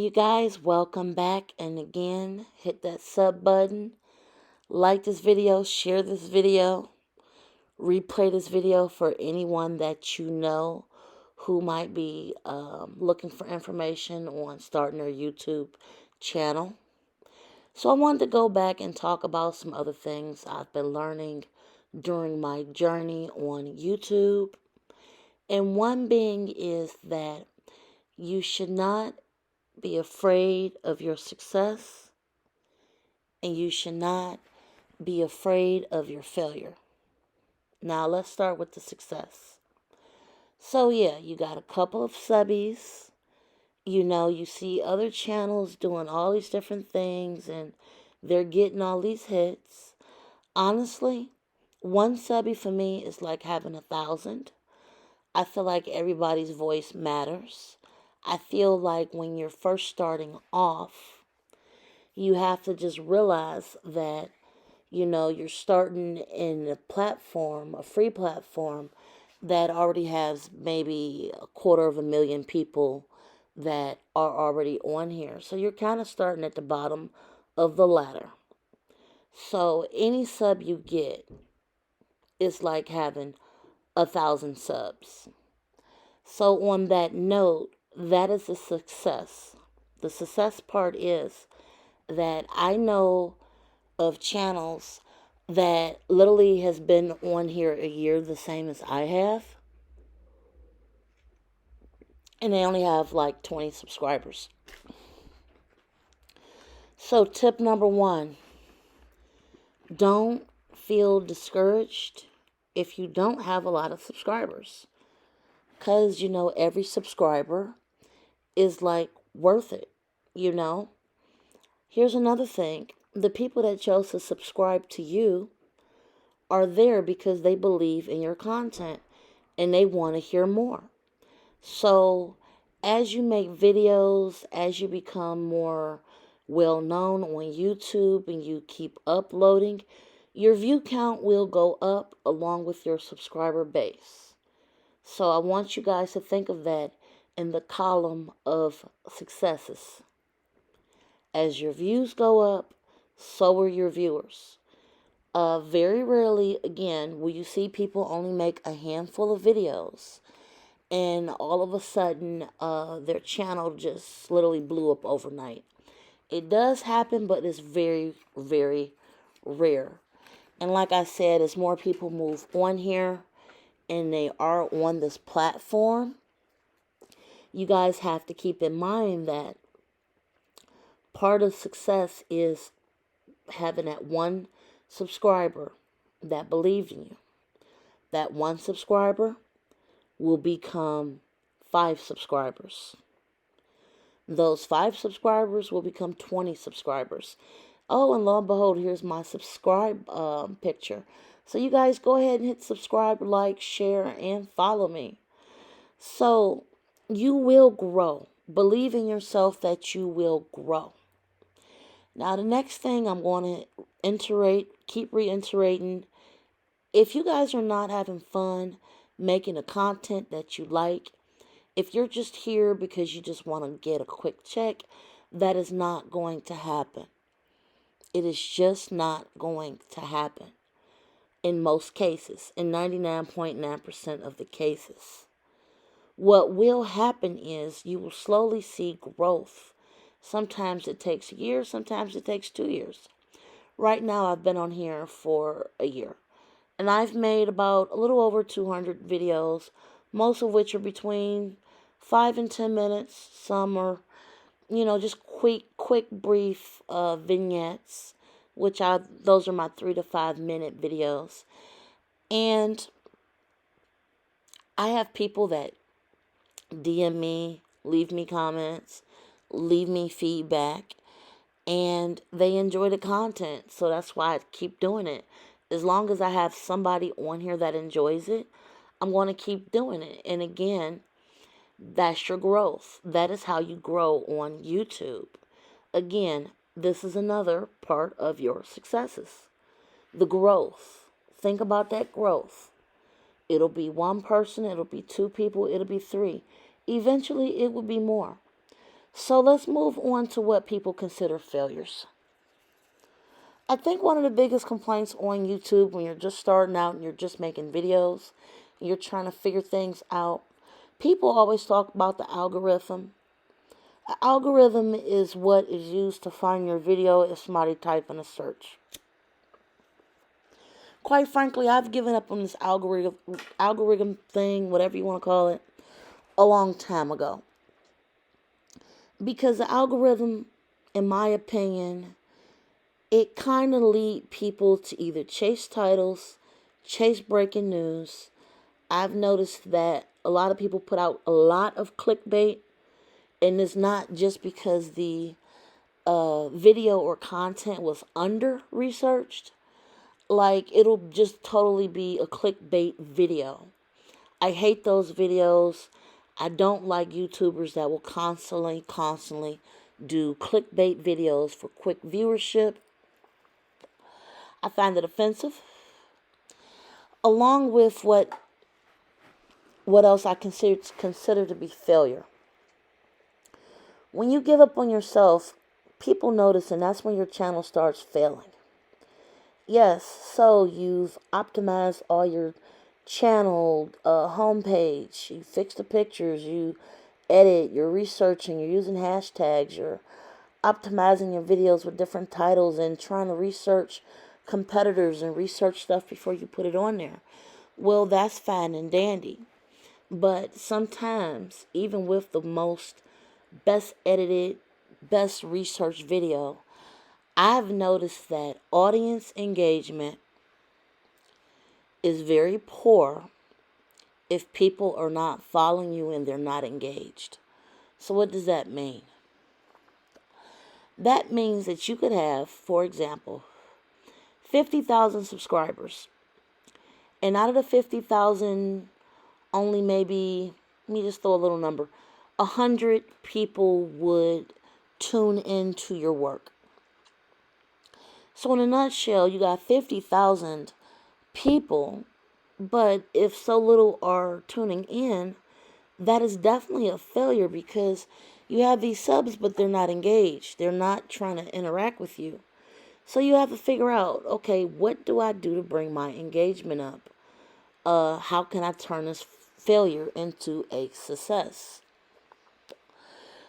you guys, welcome back. And again, hit that sub button, like this video, share this video, replay this video for anyone that you know who might be looking for information on starting their YouTube channel. So I wanted to go back and talk about some other things I've been learning during my journey on YouTube. And one being is that you should not be afraid of your success, and you should not be afraid of your failure. Now let's start with the success. So yeah, you got a couple of subbies. You see other channels doing all these different things and they're getting all these hits. Honestly, one subby for me is like having 1,000. I feel like everybody's voice matters. I feel like when you're first starting off, you have to just realize that, you're starting in a platform, a free platform, that already has maybe 250,000 people that are already on here. So you're kind of starting at the bottom of the ladder. So any sub you get is like having 1,000 subs. So on that note, that is a success. The success part is that I know of channels that literally has been on here a year the same as I have, and they only have like 20 subscribers. So tip number one, don't feel discouraged if you don't have a lot of subscribers, because every subscriber is like worth it. Here's another thing. The people that chose to subscribe to you are there because they believe in your content and they want to hear more. So as you make videos, as you become more well known on YouTube and you keep uploading, your view count will go up along with your subscriber base. So I want you guys to think of that in the column of successes. As your views go up, so are your viewers. Very rarely, again, will you see people only make a handful of videos and all of a sudden their channel just literally blew up overnight. It does happen, but it's very, very rare. And like I said, as more people move on here and they are on this platform, you guys have to keep in mind that part of success is having that one subscriber that believed in you. That one subscriber will become 5 subscribers. Those 5 subscribers will become 20 subscribers. Oh, and lo and behold, here's my subscribe picture. So you guys go ahead and hit subscribe, like, share, and follow me. So you will grow. Believe in yourself that you will grow. Now, the next thing I'm going to keep reiterating, if you guys are not having fun making the content that you like, if you're just here because you just want to get a quick check, that is not going to happen. It is just not going to happen in most cases, in 99.9% of the cases. What will happen is you will slowly see growth. Sometimes it takes a year, sometimes it takes 2 years. Right now, I've been on here for a year. And I've made about a little over 200 videos, most of which are between 5 and 10 minutes. Some are, just quick, brief vignettes, those are my 3 to 5 minute videos. And I have people that DM me, leave me comments, leave me feedback, and they enjoy the content. So that's why I keep doing it. As long as I have somebody on here that enjoys it, I'm going to keep doing it. And again, that's your growth. That is how you grow on YouTube. Again, this is another part of your successes. The growth. Think about that growth. It'll be one person, it'll be 2 people, it'll be 3. Eventually, it will be more. So let's move on to what people consider failures. I think one of the biggest complaints on YouTube when you're just starting out and you're just making videos, and you're trying to figure things out, people always talk about the algorithm. The algorithm is what is used to find your video if somebody type in a search. Quite frankly, I've given up on this algorithm thing, whatever you want to call it, a long time ago. Because the algorithm, in my opinion, it kind of lead people to either chase titles, chase breaking news. I've noticed that a lot of people put out a lot of clickbait, and it's not just because the video or content was under researched. Like, it'll just totally be a clickbait video. I hate those videos. I don't like YouTubers that will constantly do clickbait videos for quick viewership. I find it offensive. Along with what else I consider to be failure. When you give up on yourself, people notice, and that's when your channel starts failing. Yes, so you've optimized all your channel homepage, you fix the pictures, you edit, you're researching, you're using hashtags, you're optimizing your videos with different titles and trying to research competitors and research stuff before you put it on there. Well, that's fine and dandy. But sometimes, even with the most best edited, best researched video, I've noticed that audience engagement is very poor if people are not following you and they're not engaged. So what does that mean? That means that you could have, for example, 50,000 subscribers. And out of the 50,000, only maybe, let me just throw a little number, 100 people would tune into your work. So in a nutshell, you got 50,000 people, but if so little are tuning in, that is definitely a failure because you have these subs, but they're not engaged. They're not trying to interact with you. So you have to figure out, okay, what do I do to bring my engagement up? How can I turn this failure into a success?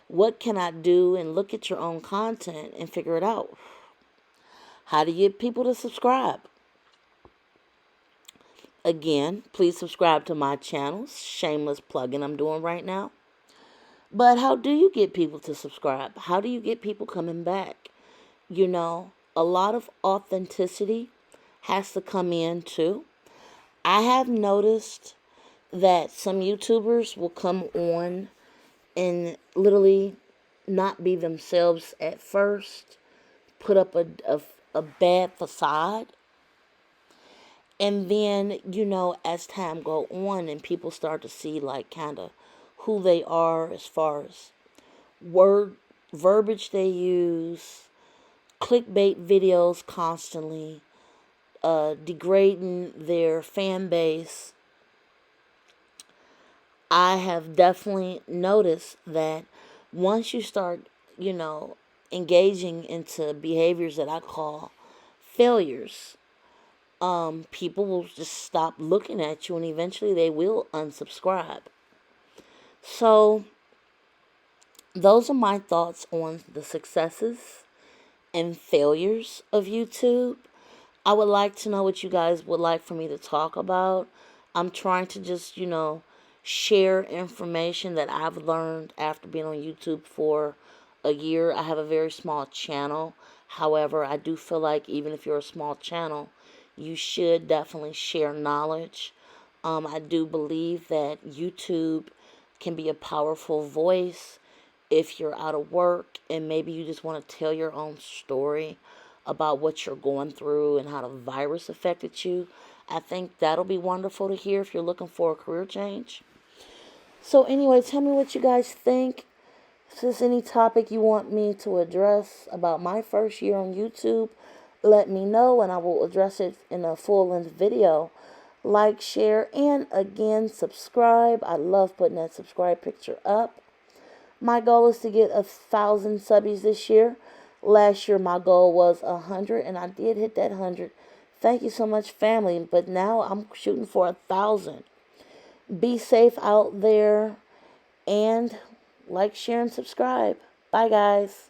What can I do? And look at your own content and figure it out. How do you get people to subscribe? Again, please subscribe to my channel. Shameless plug-in I'm doing right now. But how do you get people to subscribe? How do you get people coming back? You know, a lot of authenticity has to come in too. I have noticed that some YouTubers will come on and literally not be themselves at first, put up a bad facade. And then, you know, as time go on and people start to see like kind of who they are as far as verbiage they use, clickbait videos constantly, degrading their fan base, I have definitely noticed that once you start, you know, engaging into behaviors that I call failures, people will just stop looking at you and eventually they will unsubscribe. So those are my thoughts on the successes and failures of YouTube. I would like to know what you guys would like for me to talk about. I'm trying to just, you know, share information that I've learned after being on YouTube for a year. I have a very small channel. However, I do feel like even if you're a small channel, you should definitely share knowledge. I do believe that YouTube can be a powerful voice if you're out of work and maybe you just want to tell your own story about what you're going through and how the virus affected you. I think that'll be wonderful to hear if you're looking for a career change. So anyway, tell me what you guys think. If there's any topic you want me to address about my first year on YouTube, let me know and I will address it in a full-length video. Like, share, and again, subscribe. I love putting that subscribe picture up. My goal is to get 1,000 subbies this year. Last year my goal was 100, and I did hit that 100. Thank you so much, family. But now I'm shooting for 1,000. Be safe out there, and like, share, and subscribe. Bye, guys.